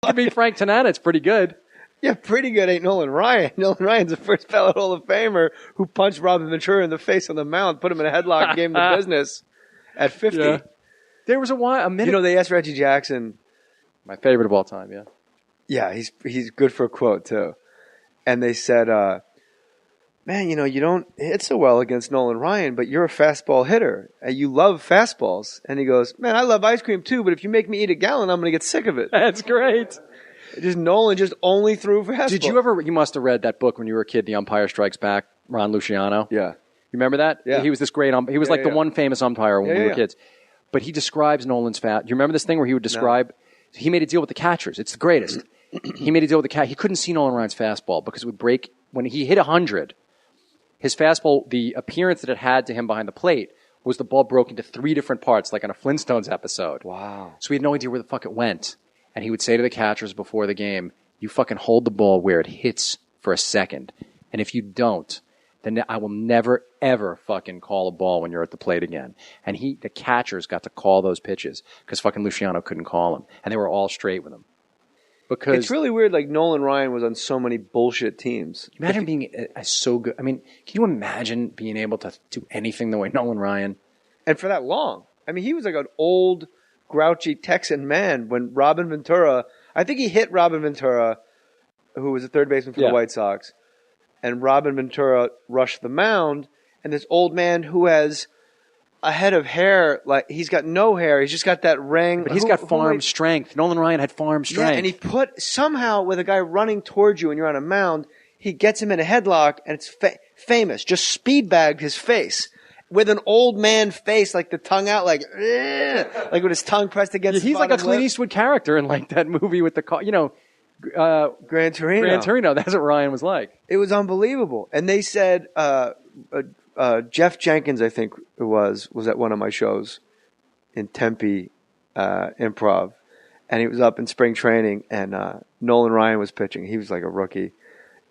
I mean, Frank Tanana, it's pretty good. Yeah, pretty good ain't Nolan Ryan. Nolan Ryan's the first ballot Hall of Famer who punched Robin Ventura in the face on the mound, put him in a headlock, and gave him the business at 50. Yeah. There was a minute. You know, they asked Reggie Jackson. My favorite of all time, yeah. Yeah, he's good for a quote, too. And they said, man, you know, you don't hit so well against Nolan Ryan, but you're a fastball hitter. And you love fastballs. And he goes, man, I love ice cream, too, but if you make me eat a gallon, I'm going to get sick of it. That's great. Nolan just only threw fastballs. Did you must have read that book when you were a kid, The Umpire Strikes Back, Ron Luciano? Yeah. You remember that? Yeah. He was this great he was the one famous umpire when we were kids. But he describes Nolan's fat. You remember this thing where he would describe, he made a deal with the catchers. It's the greatest. He made a deal with the cat. He couldn't see Nolan Ryan's fastball because it would break, when he hit 100, his fastball, the appearance that it had to him behind the plate was the ball broke into 3 different parts, like on a Flintstones episode. Wow. So he had no idea where the fuck it went. And he would say to the catchers before the game, you fucking hold the ball where it hits for a second. And if you don't, then I will never, ever fucking call a ball when you're at the plate again. And the catchers got to call those pitches because fucking Luciano couldn't call them. And they were all straight with him. Because it's really weird, like Nolan Ryan was on so many bullshit teams. Imagine being so good. I mean, can you imagine being able to do anything the way Nolan Ryan? And for that long. I mean, he was like an old, grouchy Texan man when Robin Ventura, I think he hit Robin Ventura, who was a third baseman for the White Sox, and Robin Ventura rushed the mound, and this old man who has a head of hair, like he's got no hair, he's just got that ring. But he's got farm strength. Nolan Ryan had farm strength. Yeah, and he put, somehow with a guy running towards you and you're on a mound, he gets him in a headlock, and it's famous, just speed bagged his face. With an old man face, like the tongue out, like with his tongue pressed against. He's like a Clint Eastwood character in like that movie with the car, Gran Torino. Gran Torino. That's what Ryan was like. It was unbelievable. And they said Jeff Jenkins, I think it was at one of my shows in Tempe Improv, and he was up in spring training, and Nolan Ryan was pitching. He was like a rookie,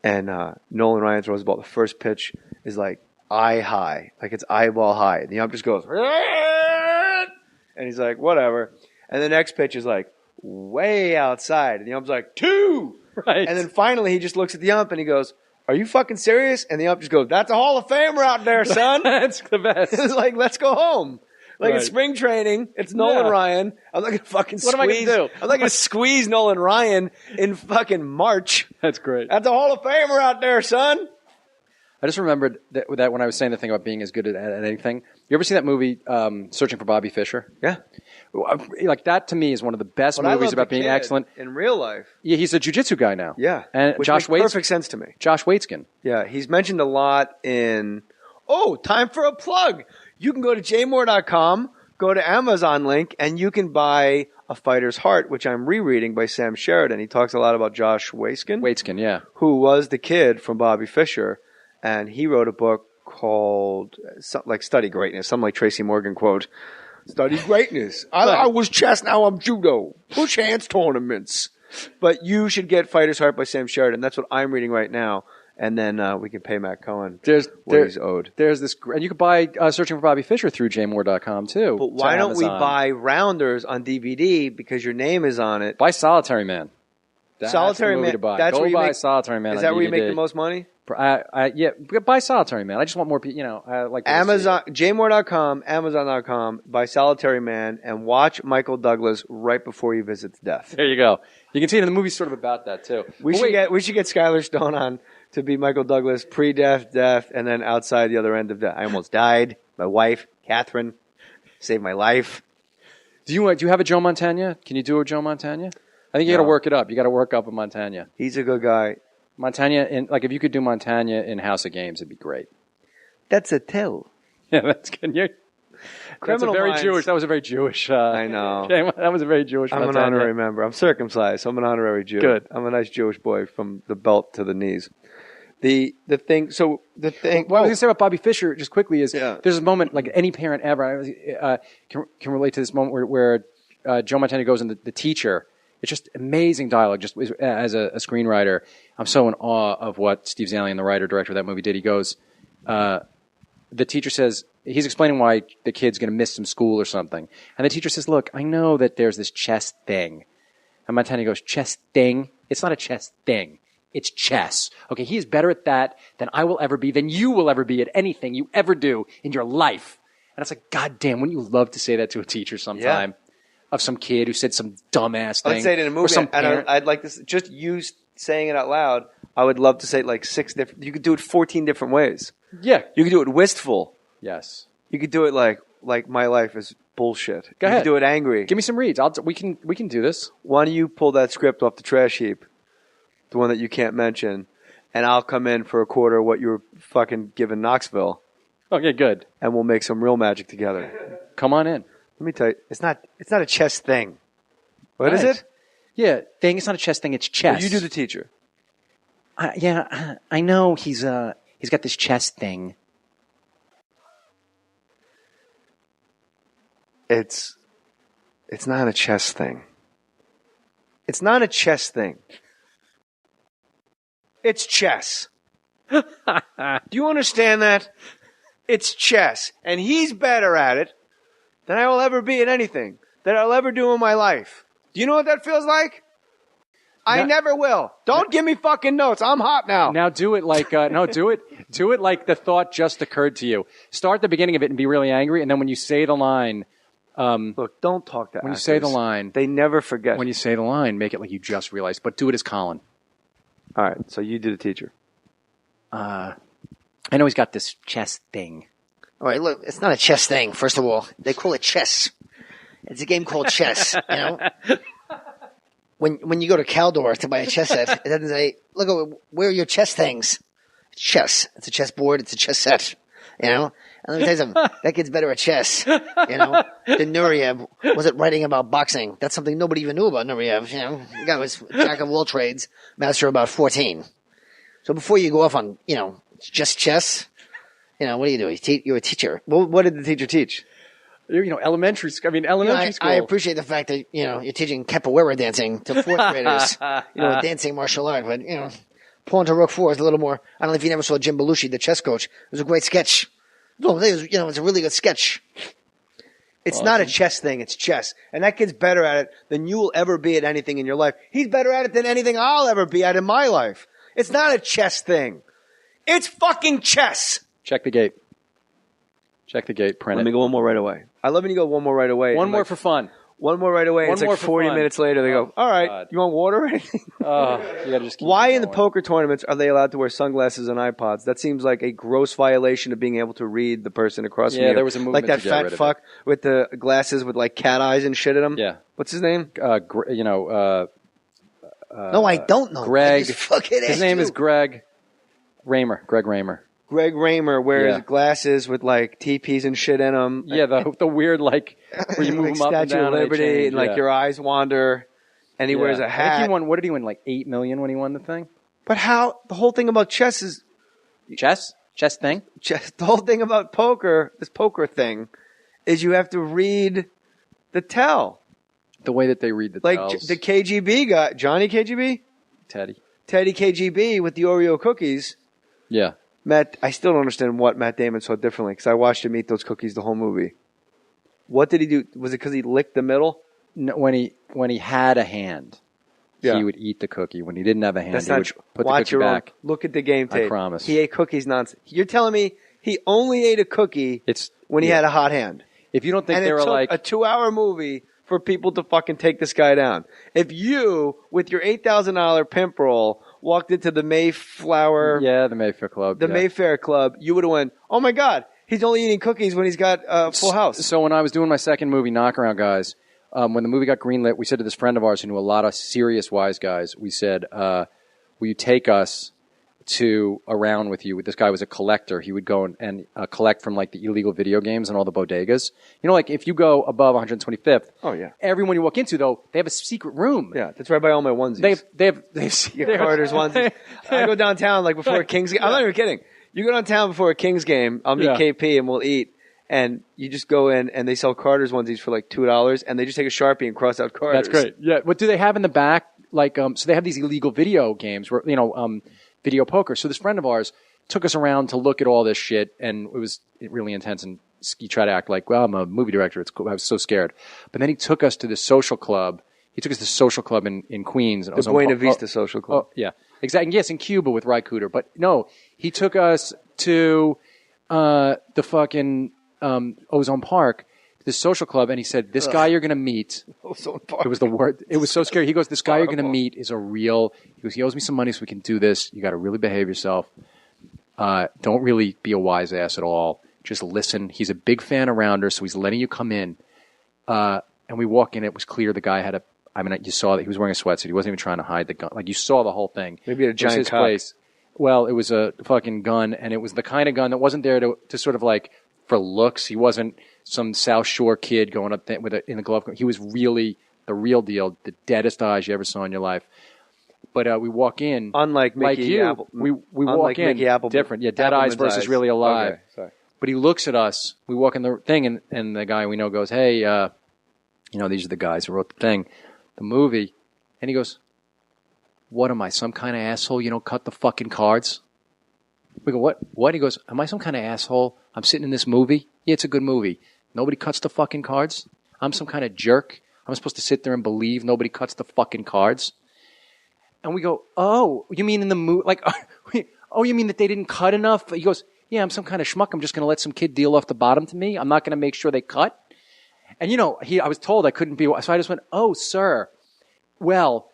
and Nolan Ryan throws the ball. The first pitch is like eye high, like it's eyeball high. And the ump just goes, and he's like, whatever. And the next pitch is like way outside. And the ump's like, 2! Right. And then finally he just looks at the ump and he goes, are you fucking serious? And the ump just goes, that's a Hall of Famer out there, son. That's the best. It's like, let's go home. Like in spring training, it's Nolan Ryan. I'm not going to fucking What am I going to do? I'm not going to squeeze Nolan Ryan in fucking March. That's great. That's a Hall of Famer out there, son. I just remembered that when I was saying the thing about being as good at anything. You ever see that movie, Searching for Bobby Fischer? Yeah. Like that to me is one of the best movies about being excellent. In real life. Yeah, he's a jiu-jitsu guy now. Yeah. And Which Josh makes Waits. perfect sense to me. Josh Waitskin. Yeah, he's mentioned a lot in, time for a plug. You can go to jmohr.com, go to Amazon link, and you can buy A Fighter's Heart, which I'm rereading by Sam Sheridan. He talks a lot about Josh Waitskin. Waitskin, yeah. Who was the kid from Bobby Fischer. And he wrote a book called like Study Greatness, something like Tracy Morgan quote. Study greatness. I was chess, now I'm judo. Push hands tournaments. But you should get Fighter's Heart by Sam Sheridan. That's what I'm reading right now. And then we can pay Matt Cohen what he's owed. There's this, and you could buy Searching for Bobby Fischer through jmohr.com too. But why don't we buy Rounders on DVD because your name is on it? Buy Solitary Man. Solitary Man. That's where you buy Solitary Man. Is that where you make the most money? Yeah, buy Solitary Man. I just want more people, like Amazon, jmohr.com, Amazon.com, buy Solitary Man, and watch Michael Douglas right before he visits death. There you go. You can see it in the movie's sort of about that too. We should get Skylar Stone on to be Michael Douglas pre-death, death, and then outside the other end of death. I almost died. My wife, Catherine, saved my life. Do you have a Joe Montana? Can you do a Joe Montana? I think you got to work it up. You got to work up a Montana. He's a good guy. Montana, if you could do Montana in House of Games, it'd be great. That's a tell. Yeah, that's good. Criminal Minds. Jewish. That was a very Jewish. I know. That was a very Jewish. I'm Montana. an honorary member. I'm circumcised, so I'm an honorary Jew. Good. I'm a nice Jewish boy from the belt to the knees. Well, what I was going to say about Bobby Fischer, just quickly, is there's a moment, like any parent ever can relate to this moment where Joe Montana goes and the teacher. It's just amazing dialogue. Just as a screenwriter, I'm so in awe of what Steve Zalian, the writer-director of that movie, did. He goes, the teacher says, he's explaining why the kid's going to miss some school or something. And the teacher says, look, I know that there's this chess thing And Montana goes, chess thing? It's not a chess thing. It's chess. Okay, he is better at that than I will ever be, than you will ever be at anything you ever do in your life. And it's like, God damn, wouldn't you love to say that to a teacher sometime? Of some kid who said some dumbass thing. I'd say it in a movie, and I'd like to just use saying it out loud. I would love to say it like 6 different. You could do it 14 different ways. Yeah, you could do it wistful. Yes, you could do it like my life is bullshit. Go ahead. You could do it angry. Give me some reads. We can do this. Why don't you pull that script off the trash heap, the one that you can't mention, and I'll come in for a quarter of what you were fucking giving Knoxville. Okay, good. And we'll make some real magic together. Come on in. Let me tell you, it's not a chess thing. What is it? Yeah, thing. It's not a chess thing. It's chess. Well, you do the teacher. Yeah, I know he's got this chess thing. It's not a chess thing. It's not a chess thing. It's chess. Do you understand that? It's chess, and he's better at it than I will ever be at anything that I'll ever do in my life. Do you know what that feels like? I never will. Don't give me fucking notes. I'm hot now. Now do it like do it like the thought just occurred to you. Start the beginning of it and be really angry, and then when you say the line, look, don't talk to when actors. You say the line, they never forget. When you say the line, make it like you just realized, but do it as Colin. All right, so you do the teacher. I know he's got this chess thing. All right, look, it's not a chess thing. First of all, they call it chess. It's a game called chess. You know, when you go to Caldor to buy a chess set, it doesn't say, "Look, where are your chess things?" It's chess. It's a chess board. It's a chess set. You know. And let me tell you something. That kid's better at chess. You know, than Nureyev wasn't writing about boxing. That's something nobody even knew about Nureyev. You know, the guy was jack of all trades, master of about 14. So before you go off on, just chess, what do you do? You're a teacher. Well, what did the teacher teach? Elementary school. Elementary school. I appreciate the fact that, you're teaching capoeira dancing to 4th graders. Dancing martial art. But, Pawn to Rook 4 is a little more. I don't know if you never saw Jim Belushi, the chess coach. It was a great sketch. No, it's a really good sketch. It's awesome. Not a chess thing. It's chess. And that kid's better at it than you will ever be at anything in your life. He's better at it than anything I'll ever be at in my life. It's not a chess thing. It's fucking chess. Check the gate. Check the gate. Print it. Let me go one more right away. I love when you go one more right away. One more for fun. One more right away. It's like 40 minutes later. They go, all right, God. You want water or anything? You gotta just keep Why in the poker tournaments are they allowed to wear sunglasses and iPods? That seems like a gross violation of being able to read the person across from you. Yeah, there was a movement like that fat fuck with the glasses with like cat eyes and shit in them. Yeah. What's his name? No, I don't know. Greg. His name is Greg Raymer. Greg Raymer. Greg Raymer wears glasses with like teepees and shit in them. Yeah, the weird like where you move like them up and Statue down of Liberty, and like your eyes wander, and he wears a hat. I think he won. What did he win? Like $8 million when he won the thing. But how? The whole thing about chess is chess thing. The whole thing about poker, this poker thing, is you have to read the tell. The way that they read the tells. Like the KGB guy, Johnny KGB, Teddy KGB with the Oreo cookies. Yeah. I still don't understand what Matt Damon saw differently because I watched him eat those cookies the whole movie. What did he do? Was it because he licked the middle? No, when he had a hand, he would eat the cookie. When he didn't have a hand, he would put the cookie back. Look at the game tape. I promise. He ate cookies nonstop. You're telling me he only ate a cookie when he had a hot hand? If you don't think they were like a 2-hour movie for people to fucking take this guy down. If you, with your $8,000 pimp roll, walked into the Mayflower... Yeah, the Mayfair Club. The Mayfair Club, you would have went, oh my God, he's only eating cookies when he's got Full House. So when I was doing my second movie, Knockaround Guys, when the movie got greenlit, we said to this friend of ours who knew a lot of serious wise guys, we said, will you take us around with you? This guy was a collector. He would go and collect from like the illegal video games and all the bodegas. Like if you go above 125th, everyone you walk into though, they have a secret room. Yeah, that's right by all my onesies. They have Carter's onesies. I go downtown like before a Kings game. I'm not even kidding. You go downtown before a Kings game, I'll meet KP and we'll eat. And you just go in and they sell Carter's onesies for like $2 and they just take a Sharpie and cross out Carter's. That's great. Yeah. What do they have in the back? Like, so they have these illegal video games where, video poker. So this friend of ours took us around to look at all this shit, and it was really intense. And he tried to act like, well, I'm a movie director. It's cool. I was so scared. But then he took us to this social club He took us to Social Club in Queens. The Buena Vista Social Club. Oh, yeah. Exactly. Yes, in Cuba with Ry Cooder. But no, he took us to the fucking Ozone Park, this social club, and he said, this guy you're going to meet. Ozone Park. It was the word. It was so scary. He goes, this guy you're going to meet is a real, he goes, he owes me some money so we can do this. You got to really behave yourself. Don't really be a wise ass at all. Just listen. He's a big fan around her, so he's letting you come in. And we walk in. It was clear the guy had you saw that he was wearing a sweatsuit. He wasn't even trying to hide the gun. Like, you saw the whole thing. Maybe a giant cock. Place. Well, it was a fucking gun, and it was the kind of gun that wasn't there to sort of like for looks. He wasn't some South Shore kid going up there in a glove. He was really the real deal, the deadest eyes you ever saw in your life. But we walk in, unlike Mickey like you, Apple, we walk in different. Yeah, dead eyes versus really alive. Okay, sorry. But he looks at us. We walk in the thing, and the guy we know goes, "Hey, these are the guys who wrote the thing, the movie." And he goes, "What am I, some kind of asshole? You don't cut the fucking cards?" We go, "What? What?" He goes, "Am I some kind of asshole? I'm sitting in this movie. Yeah, it's a good movie. Nobody cuts the fucking cards. I'm some kind of jerk. I'm supposed to sit there and believe nobody cuts the fucking cards." And we go, "Oh, you mean in the movie? Like, oh, you mean that they didn't cut enough?" He goes, "Yeah, I'm some kind of schmuck. I'm just going to let some kid deal off the bottom to me. I'm not going to make sure they cut." And I was told I couldn't be, so I just went, "Oh, sir, well,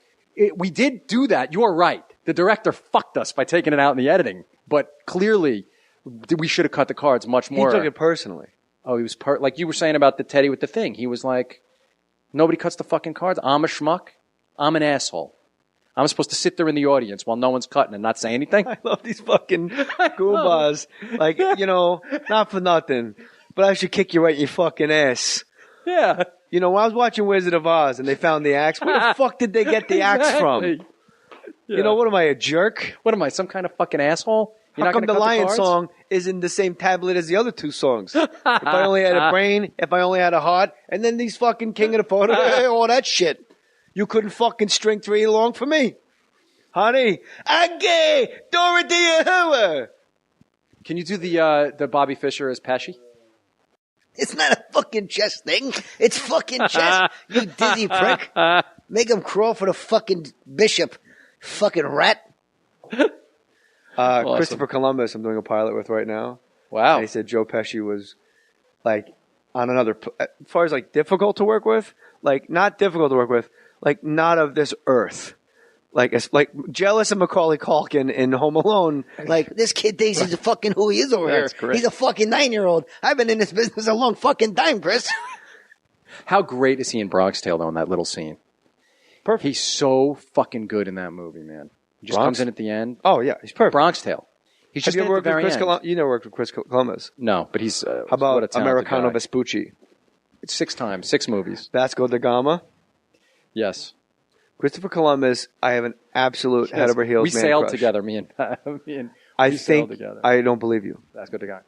we did do that. You're right. The director fucked us by taking it out in the editing, but clearly we should have cut the cards much more." He took it personally. Oh, he was like you were saying about the Teddy with the thing. He was like, "Nobody cuts the fucking cards. I'm a schmuck. I'm an asshole. I'm supposed to sit there in the audience while no one's cutting and not say anything." I love these fucking goombas. Like, not for nothing, but I should kick you right in your fucking ass. Yeah. When I was watching Wizard of Oz and they found the axe, where the fuck did they get the axe from? Yeah. What am I, a jerk? What am I, some kind of fucking asshole? How come the Lion song is in the same tablet as the other two songs? If I only had a brain, if I only had a heart, and then these fucking King of the Photo, all that shit. You couldn't fucking string 3 along for me. Honey, I'm gay, Dorothy Hoover. Can you do the Bobby Fischer as Pesci? It's not a fucking chess thing. It's fucking chess, you dizzy prick. Make him crawl for the fucking bishop, fucking rat. Awesome. Christopher Columbus, I'm doing a pilot with right now. Wow. And he said Joe Pesci was like on another, as far as like difficult to work with, like not difficult to work with, like not of this earth. Like jealous of Macaulay Culkin in Home Alone. Like, this kid thinks he's fucking who he is over here. Correct. He's a fucking 9-year-old. I've been in this business a long fucking time, Chris. How great is he in Bronx Tale, though, in that little scene? Perfect. He's so fucking good in that movie, man. He just comes in at the end. Oh, yeah. He's perfect. Bronx Tale. He's just Have you ever at the worked with very Chris end. You never worked with Chris Columbus? No, but he's How about Americano guy. Vespucci? It's 6 times, 6 movies. Vasco da Gama? Yes. Christopher Columbus, I have an absolute head over heels we man sailed crush. together, me and I think together. I don't believe you. That's good to go.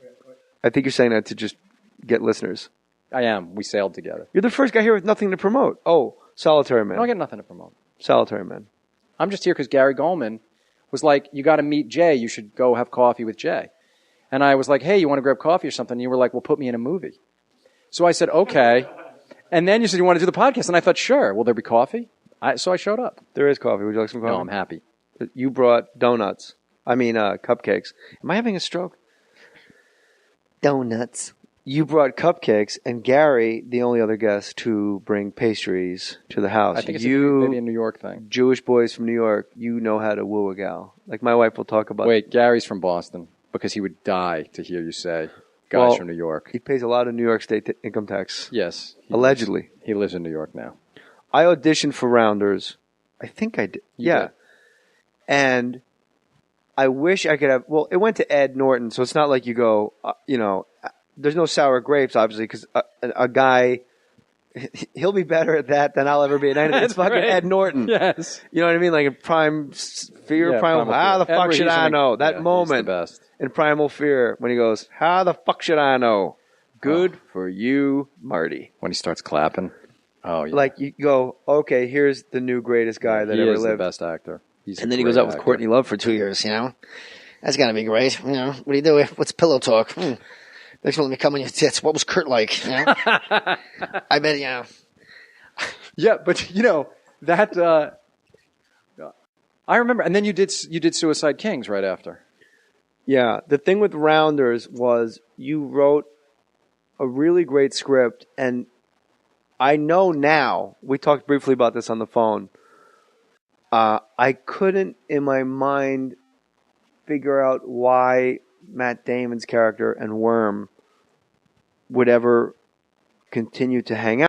I think you're saying that to just get listeners. I am. We sailed together. You're the first guy here with nothing to promote. Oh, Solitary Man. No, I got nothing to promote. Solitary Man. I'm just here because Gary Goldman was like, "You got to meet Jay. You should go have coffee with Jay." And I was like, "Hey, you want to grab coffee or something?" And you were like, "Well, put me in a movie." So I said, "Okay." And then you said you want to do the podcast, and I thought, "Sure. Will there be coffee?" So I showed up. There is coffee. Would you like some coffee? No, I'm happy. You brought donuts. Cupcakes. Am I having a stroke? Donuts. You brought cupcakes, and Gary, the only other guest to bring pastries to the house. I think it's maybe a New York thing. Jewish boys from New York, you know how to woo a gal. Like my wife will talk about. Wait, Gary's from Boston because he would die to hear you say guys from New York. He pays a lot of New York State income tax. Yes. Allegedly. He lives in New York now. I auditioned for Rounders. I think I did. You did. And I wish I could have. Well, it went to Ed Norton, so it's not like you go. There's no sour grapes, obviously, because a guy, he'll be better at that than I'll ever be at anything. It's fucking Ed Norton. Yes. You know what I mean? Like in Primal Fear. How the fuck should I know? That moment he's the best. in Primal Fear when he goes, "How the fuck should I know?" Good for you, Marty. When he starts clapping. Oh, yeah. Like you go, okay, here's the new greatest guy that ever lived. He is the best actor. And then he goes out with Courtney Love for 2 years, That's got to be great. What do you do? What's pillow talk? Thanks for letting me come on your tits. What was Kurt like? I bet, Yeah, but, That I remember. And then you did Suicide Kings right after. Yeah. The thing with Rounders was you wrote a really great script, and I know now, we talked briefly about this on the phone, I couldn't in my mind figure out why Matt Damon's character and Worm would ever continue to hang out.